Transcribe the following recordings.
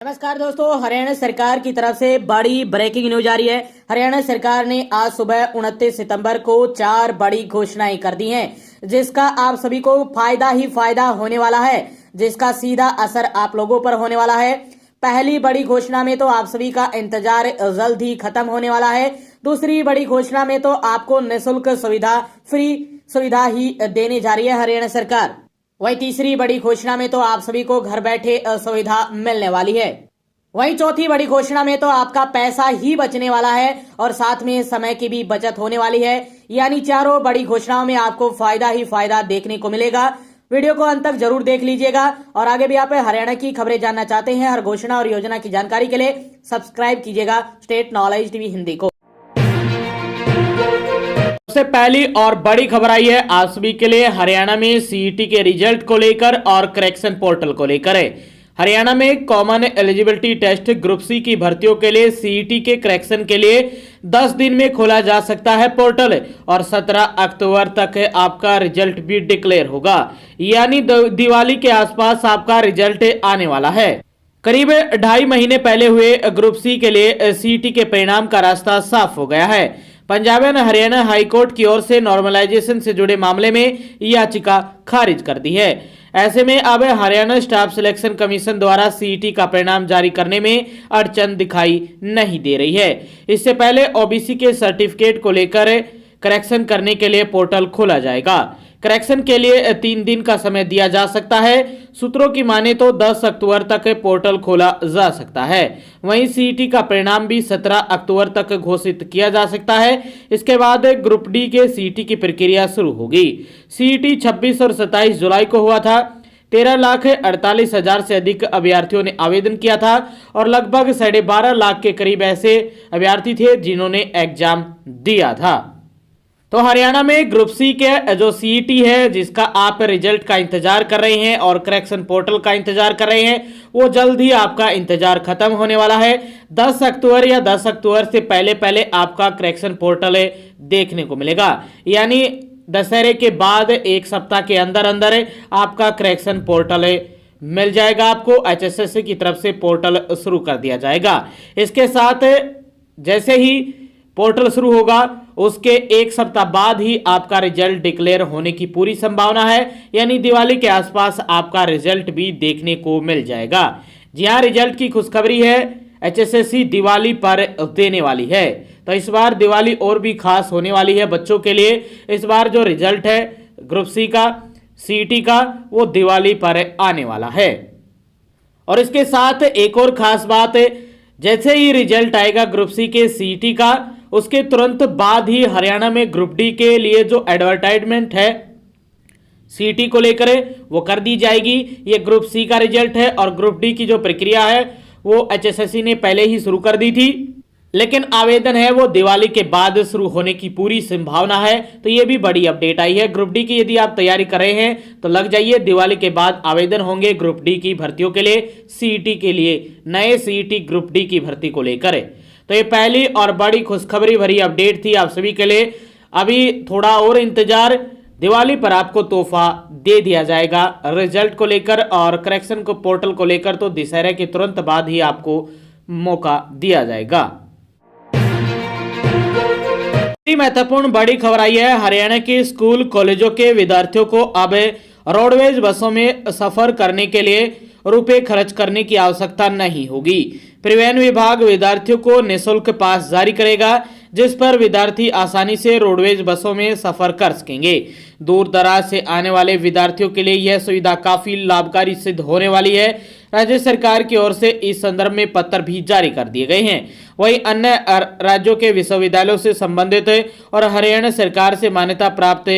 नमस्कार दोस्तों, हरियाणा सरकार की तरफ से बड़ी ब्रेकिंग न्यूज आ रही है। हरियाणा सरकार ने आज सुबह 29 सितंबर को 4 बड़ी घोषणाएं कर दी हैं, जिसका आप सभी को फायदा ही फायदा होने वाला है, जिसका सीधा असर आप लोगों पर होने वाला है। पहली बड़ी घोषणा में तो आप सभी का इंतजार जल्द ही खत्म होने वाला है। दूसरी बड़ी घोषणा में तो आपको निःशुल्क फ्री सुविधा ही देने जा रही है हरियाणा सरकार। वहीं तीसरी बड़ी घोषणा में तो आप सभी को घर बैठे सुविधा मिलने वाली है। वहीं चौथी बड़ी घोषणा में तो आपका पैसा ही बचने वाला है और साथ में समय की भी बचत होने वाली है। यानी चारों बड़ी घोषणाओं में आपको फायदा ही फायदा देखने को मिलेगा। वीडियो को अंत तक जरूर देख लीजिएगा और आगे भी आप हरियाणा की खबरें जानना चाहते हैं, हर घोषणा और योजना की जानकारी के लिए सब्सक्राइब कीजिएगा स्टेट नॉलेज टीवी हिंदी को। सबसे पहली और बड़ी खबर आई है आज सभी के लिए हरियाणा में सीईटी के रिजल्ट को लेकर और करेक्शन पोर्टल को लेकर है। हरियाणा में common eligibility test group C की भर्तियों के लिए सीईटी के करेक्शन के लिए 10 दिन में खोला जा सकता है पोर्टल और 17 अक्टूबर तक आपका रिजल्ट भी डिक्लेयर होगा। यानी दिवाली के आसपास आपका रिजल्ट आने वाला है। करीब 2.5 महीने पहले हुए ग्रुप सी के लिए सीईटी के परिणाम का रास्ता साफ हो गया है। पंजाब एंड हरियाणा हाईकोर्ट की ओर से नॉर्मलाइजेशन से जुड़े मामले में याचिका खारिज कर दी है। ऐसे में अब हरियाणा स्टाफ सिलेक्शन कमीशन द्वारा सीईटी का परिणाम जारी करने में अड़चन दिखाई नहीं दे रही है। इससे पहले ओबीसी के सर्टिफिकेट को लेकर करेक्शन करने के लिए पोर्टल खोला जाएगा। करेक्शन के लिए 3 दिन का समय दिया जा सकता है। सूत्रों की माने तो 10 अक्टूबर तक पोर्टल खोला जा सकता है। वहीं सीईटी का परिणाम भी 17 अक्टूबर तक घोषित किया जा सकता है। इसके बाद ग्रुप डी के सीईटी की प्रक्रिया शुरू होगी। सीईटी 26 और 27 जुलाई को हुआ था। 13,48,000 से अधिक अभ्यर्थियों ने आवेदन किया था और लगभग 12.5 लाख के करीब ऐसे अभ्यर्थी थे जिन्होंने एग्जाम दिया था। तो हरियाणा में ग्रुप सी के जो सीईटी है, जिसका आप रिजल्ट का इंतजार कर रहे हैं और करेक्शन पोर्टल का इंतजार कर रहे हैं, वो जल्द ही आपका इंतजार खत्म होने वाला है। 10 अक्टूबर या 10 अक्टूबर से पहले पहले आपका करेक्शन पोर्टल देखने को मिलेगा। यानी दशहरे के बाद 1 सप्ताह के अंदर अंदर आपका करेक्शन पोर्टल मिल जाएगा। आपको एचएसएससी की तरफ से पोर्टल शुरू कर दिया जाएगा। इसके साथ जैसे ही पोर्टल शुरू होगा उसके 1 सप्ताह बाद ही आपका रिजल्ट डिक्लेयर होने की पूरी संभावना है। यानी दिवाली के आसपास आपका रिजल्ट भी देखने को मिल जाएगा। जी हाँ, रिजल्ट की खुशखबरी है, एचएसएससी दिवाली पर देने वाली है। तो इस बार दिवाली और भी खास होने वाली है बच्चों के लिए। इस बार जो रिजल्ट है ग्रुप सी का, सीईटी का, वो दिवाली पर आने वाला है। और इसके साथ एक और खास बात है, जैसे ही रिजल्ट आएगा ग्रुप सी के सीईटी का, उसके तुरंत बाद ही हरियाणा में ग्रुप डी के लिए जो एडवर्टाइजमेंट है सीईटी को लेकर वो कर दी जाएगी। ये ग्रुप सी का रिजल्ट है और ग्रुप डी की जो प्रक्रिया है वो एचएसएससी ने पहले ही शुरू कर दी थी, लेकिन आवेदन है वो दिवाली के बाद शुरू होने की पूरी संभावना है। तो ये भी बड़ी अपडेट आई है। ग्रुप डी की यदि आप तैयारी कर रहे हैं तो लग जाइए, दिवाली के बाद आवेदन होंगे ग्रुप डी की भर्तियों के लिए, सीईटी के लिए, नए सीईटी ग्रुप डी की भर्ती को लेकर। तो ये पहली और बड़ी खुशखबरी भरी अपडेट थी आप सभी के लिए। अभी थोड़ा और इंतजार, दिवाली पर आपको तोहफा दे दिया जाएगा रिजल्ट को लेकर और करेक्शन को पोर्टल को लेकर। तो दशहरे के तुरंत बाद ही आपको मौका दिया जाएगा। महत्वपूर्ण बड़ी खबर आई है, हरियाणा के स्कूल कॉलेजों के विद्यार्थियों को अब रोडवेज बसों में सफर करने के लिए रुपए खर्च करने की आवश्यकता नहीं होगी। परिवहन विभाग विद्यार्थियों को निःशुल्क पास जारी करेगा, जिस पर विद्यार्थी आसानी से रोडवेज बसों में सफर कर सकेंगे। दूर दराज से आने वाले विद्यार्थियों के लिए यह सुविधा काफी लाभकारी सिद्ध होने वाली है। राज्य सरकार की ओर से इस संदर्भ में पत्र भी जारी कर दिए गए हैं। वहीं अन्य राज्यों के विश्वविद्यालयों से संबंधित और हरियाणा सरकार से मान्यता प्राप्त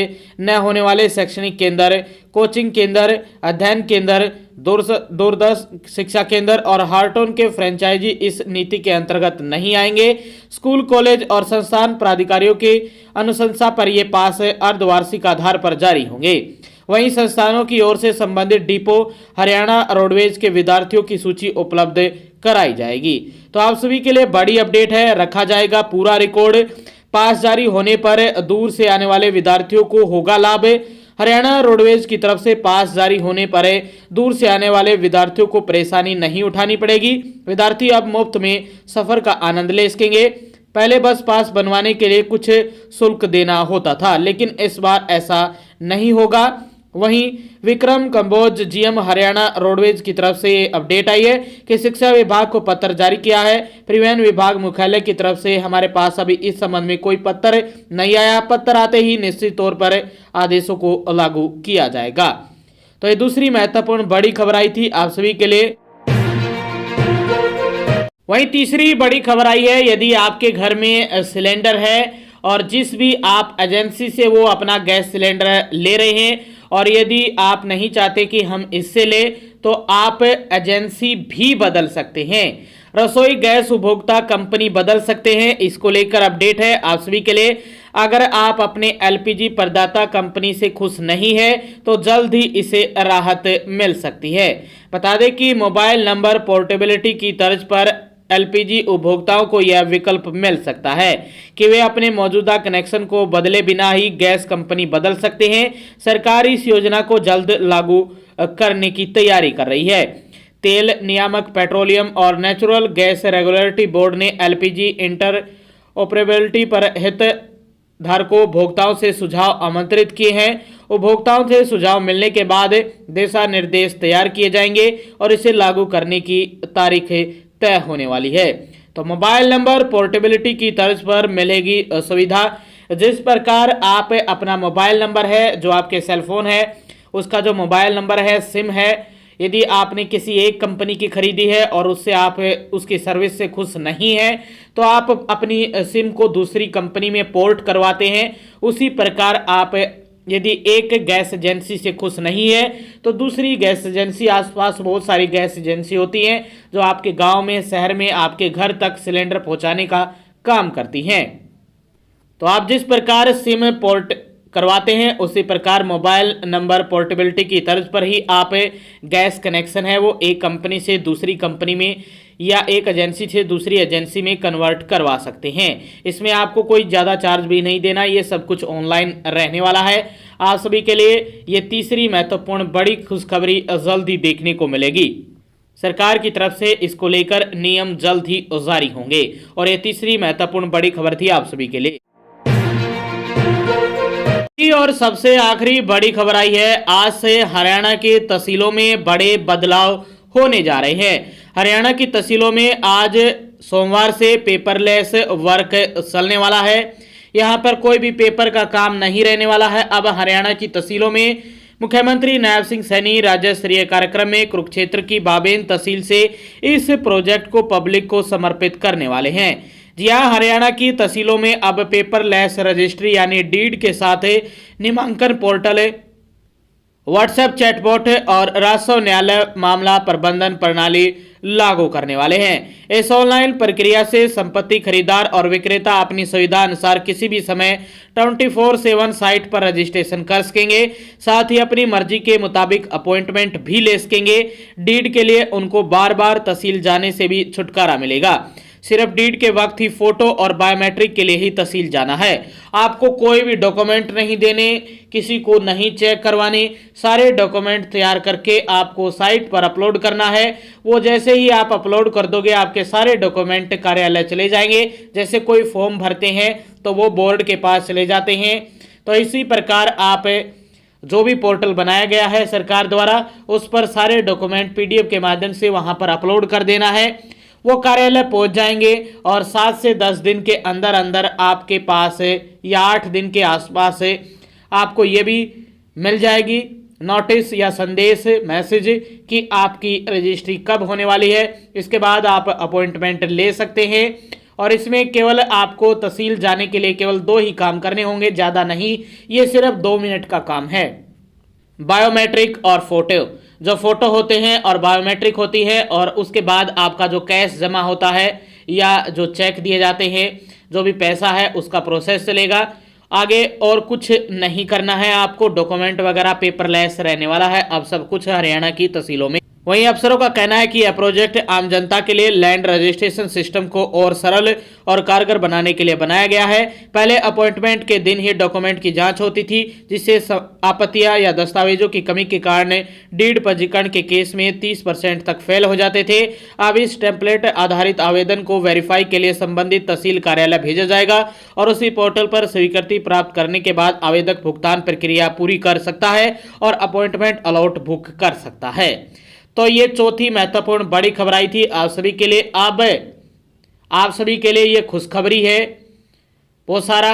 न होने वाले शैक्षणिक केंद्र, कोचिंग केंद्र, अध्ययन केंद्र, दूरदर्श शिक्षा केंद्र और हार्टोन के फ्रेंचाइजी इस नीति के अंतर्गत नहीं आएंगे। स्कूल, कॉलेज और संस्थान प्राधिकारियों की अनुशंसा पर ये पास अर्धवार्षिक आधार पर जारी होंगे। वहीं संस्थानों की ओर से संबंधित डिपो हरियाणा रोडवेज के विद्यार्थियों की सूची उपलब्ध कराई जाएगी। तो आप सभी के लिए बड़ी अपडेट है, रखा जाएगा पूरा रिकॉर्ड। पास जारी होने पर दूर से आने वाले विद्यार्थियों को होगा लाभ। हरियाणा रोडवेज की तरफ से पास जारी होने पर दूर से आने वाले विद्यार्थियों को परेशानी नहीं उठानी पड़ेगी। विद्यार्थी अब मुफ्त में सफर का आनंद ले सकेंगे। पहले बस पास बनवाने के लिए कुछ शुल्क देना होता था, लेकिन इस बार ऐसा नहीं होगा। वहीं विक्रम कंबोज जीएम हरियाणा रोडवेज की तरफ से अपडेट आई है कि शिक्षा विभाग को पत्र जारी किया है। परिवहन विभाग मुख्यालय की तरफ से हमारे पास अभी इस संबंध में कोई पत्र नहीं आया। पत्र आते ही निश्चित तौर पर आदेशों को लागू किया जाएगा। तो ये दूसरी महत्वपूर्ण बड़ी खबर आई थी आप सभी के लिए। वहीं तीसरी बड़ी खबर आई है, यदि आपके घर में सिलेंडर है और जिस भी आप एजेंसी से वो अपना गैस सिलेंडर ले रहे हैं और यदि आप नहीं चाहते कि हम इससे ले, तो आप एजेंसी भी बदल सकते हैं। रसोई गैस उपभोक्ता कंपनी बदल सकते हैं। इसको लेकर अपडेट है आप सभी के लिए। अगर आप अपने एलपीजी प्रदाता कंपनी से खुश नहीं है तो जल्द ही इसे राहत मिल सकती है। बता दें कि मोबाइल नंबर पोर्टेबिलिटी की तर्ज पर एलपीजी उपभोक्ताओं को यह विकल्प मिल सकता है कि वे अपने मौजूदा कनेक्शन को बदले बिना ही गैस कंपनी बदल सकते हैं। सरकार इस योजना को जल्द लागू करने की तैयारी कर रही है। तेल नियामक, पेट्रोलियम और नेचुरल गैस रेगुलेटरी बोर्ड ने एलपीजी इंटरऑपरेबिलिटी पर हितधारकों उपभोक्ताओं से सुझाव आमंत्रित किए हैं। उपभोक्ताओं से सुझाव मिलने के बाद दिशा निर्देश तैयार किए जाएंगे और इसे लागू करने की तारीख तय होने वाली है। तो मोबाइल नंबर पोर्टेबिलिटी की तर्ज पर मिलेगी सुविधा। जिस प्रकार आप अपना मोबाइल नंबर है जो आपके सेलफोन है, उसका जो मोबाइल नंबर है, सिम है, यदि आपने किसी एक कंपनी की खरीदी है और उससे आप उसकी सर्विस से खुश नहीं है तो आप अपनी सिम को दूसरी कंपनी में पोर्ट करवाते हैं। उसी प्रकार आप यदि एक गैस एजेंसी से खुश नहीं है तो दूसरी गैस एजेंसी, आसपास बहुत सारी गैस एजेंसी होती हैं जो आपके गांव में, शहर में आपके घर तक सिलेंडर पहुंचाने का काम करती हैं। तो आप जिस प्रकार सिम पोर्ट करवाते हैं उसी प्रकार मोबाइल नंबर पोर्टेबिलिटी की तर्ज पर ही आप गैस कनेक्शन है वो एक कंपनी से दूसरी कंपनी में या एक एजेंसी से दूसरी एजेंसी में कन्वर्ट करवा सकते हैं। इसमें आपको कोई ज़्यादा चार्ज भी नहीं देना, ये सब कुछ ऑनलाइन रहने वाला है। आप सभी के लिए ये तीसरी महत्वपूर्ण बड़ी खुशखबरी जल्द ही देखने को मिलेगी। सरकार की तरफ से इसको लेकर नियम जल्द ही जारी होंगे और ये तीसरी महत्वपूर्ण बड़ी खबर थी आप सभी के लिए। और सबसे आखिरी बड़ी खबर आई है, आज से हरियाणा के तहसीलों में बड़े बदलाव होने जा रहे हैं। हरियाणा की तहसीलों में आज सोमवार से पेपरलेस वर्क चलने वाला है। यहां पर कोई भी पेपर का काम नहीं रहने वाला है। अब हरियाणा की तहसीलों में मुख्यमंत्री नायब सिंह सैनी राज्य स्तरीय कार्यक्रम में कुरुक्षेत्र की बाबेन तहसील से इस प्रोजेक्ट को पब्लिक को समर्पित करने वाले हैं। जी हाँ, हरियाणा की तहसीलों में अब पेपरलेस रजिस्ट्री यानी डीड के साथ नामांकन पोर्टल, व्हाट्सएप चैटबॉट और राजस्व न्यायालय मामला प्रबंधन प्रणाली लागू करने वाले हैं। इस ऑनलाइन प्रक्रिया से संपत्ति खरीदार और विक्रेता अपनी सुविधा अनुसार किसी भी समय 24/7 साइट पर रजिस्ट्रेशन कर सकेंगे। साथ ही अपनी मर्जी के मुताबिक अपॉइंटमेंट भी ले सकेंगे। डीड के लिए उनको बार बार तहसील जाने से भी छुटकारा मिलेगा। सिर्फ डीड के वक्त ही फोटो और बायोमेट्रिक के लिए ही तहसील जाना है। आपको कोई भी डॉक्यूमेंट नहीं देने, किसी को नहीं चेक करवाने। सारे डॉक्यूमेंट तैयार करके आपको साइट पर अपलोड करना है। वो जैसे ही आप अपलोड कर दोगे आपके सारे डॉक्यूमेंट कार्यालय चले जाएंगे। जैसे कोई फॉर्म भरते हैं तो वो बोर्ड के पास चले जाते हैं। तो इसी प्रकार आप जो भी पोर्टल बनाया गया है सरकार द्वारा, उस पर सारे डॉक्यूमेंट पीडीएफ के माध्यम से वहां पर अपलोड कर देना है। वो कार्यालय पहुंच जाएंगे और 7 से 10 दिन के अंदर अंदर आपके पास या 8 दिन के आसपास आपको ये भी मिल जाएगी नोटिस या संदेश, मैसेज कि आपकी रजिस्ट्री कब होने वाली है। इसके बाद आप अपॉइंटमेंट ले सकते हैं और इसमें केवल आपको तहसील जाने के लिए केवल 2 ही काम करने होंगे, ज़्यादा नहीं। ये सिर्फ 2 मिनट का काम है। बायोमेट्रिक और फोटो, जो फोटो होते हैं और बायोमेट्रिक होती है, और उसके बाद आपका जो कैश जमा होता है या जो चेक दिए जाते हैं, जो भी पैसा है उसका प्रोसेस चलेगा। आगे और कुछ नहीं करना है आपको। डॉक्यूमेंट वगैरह पेपरलेस रहने वाला है अब सब कुछ हरियाणा की तहसीलों में। वहीं अफसरों का कहना है कि यह प्रोजेक्ट आम जनता के लिए लैंड रजिस्ट्रेशन सिस्टम को और सरल और कारगर बनाने के लिए बनाया गया है। पहले अपॉइंटमेंट के दिन ही डॉक्यूमेंट की जांच होती थी, जिससे आपत्तियां या दस्तावेजों की कमी के कारण डीड पंजीकरण के केस में 30% तक फेल हो जाते थे। अब इस टेम्पलेट आधारित आवेदन को वेरीफाई के लिए संबंधित तहसील कार्यालय भेजा जाएगा और उसी पोर्टल पर स्वीकृति प्राप्त करने के बाद आवेदक भुगतान प्रक्रिया पूरी कर सकता है और अपॉइंटमेंट अलॉट बुक कर सकता है। तो ये चौथी महत्वपूर्ण बड़ी खबर आई थी आप सभी के लिए। अब आप सभी के लिए ये खुशखबरी है, वो सारा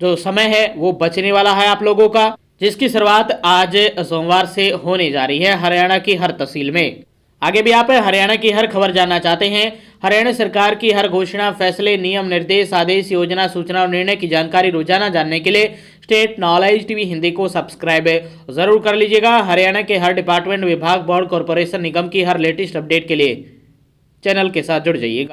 जो समय है वो बचने वाला है आप लोगों का, जिसकी शुरुआत आज सोमवार से होने जा रही है हरियाणा की हर तहसील में। आगे भी आप हरियाणा की हर खबर जानना चाहते हैं, हरियाणा सरकार की हर घोषणा, फैसले, नियम, निर्देश, आदेश, योजना, सूचना और निर्णय की जानकारी रोजाना जानने के लिए स्टेट नॉलेज टीवी हिंदी को सब्सक्राइब जरूर कर लीजिएगा। हरियाणा के हर डिपार्टमेंट, विभाग, बोर्ड, कॉरपोरेशन, निगम की हर लेटेस्ट अपडेट के लिए चैनल के साथ जुड़ जाइएगा।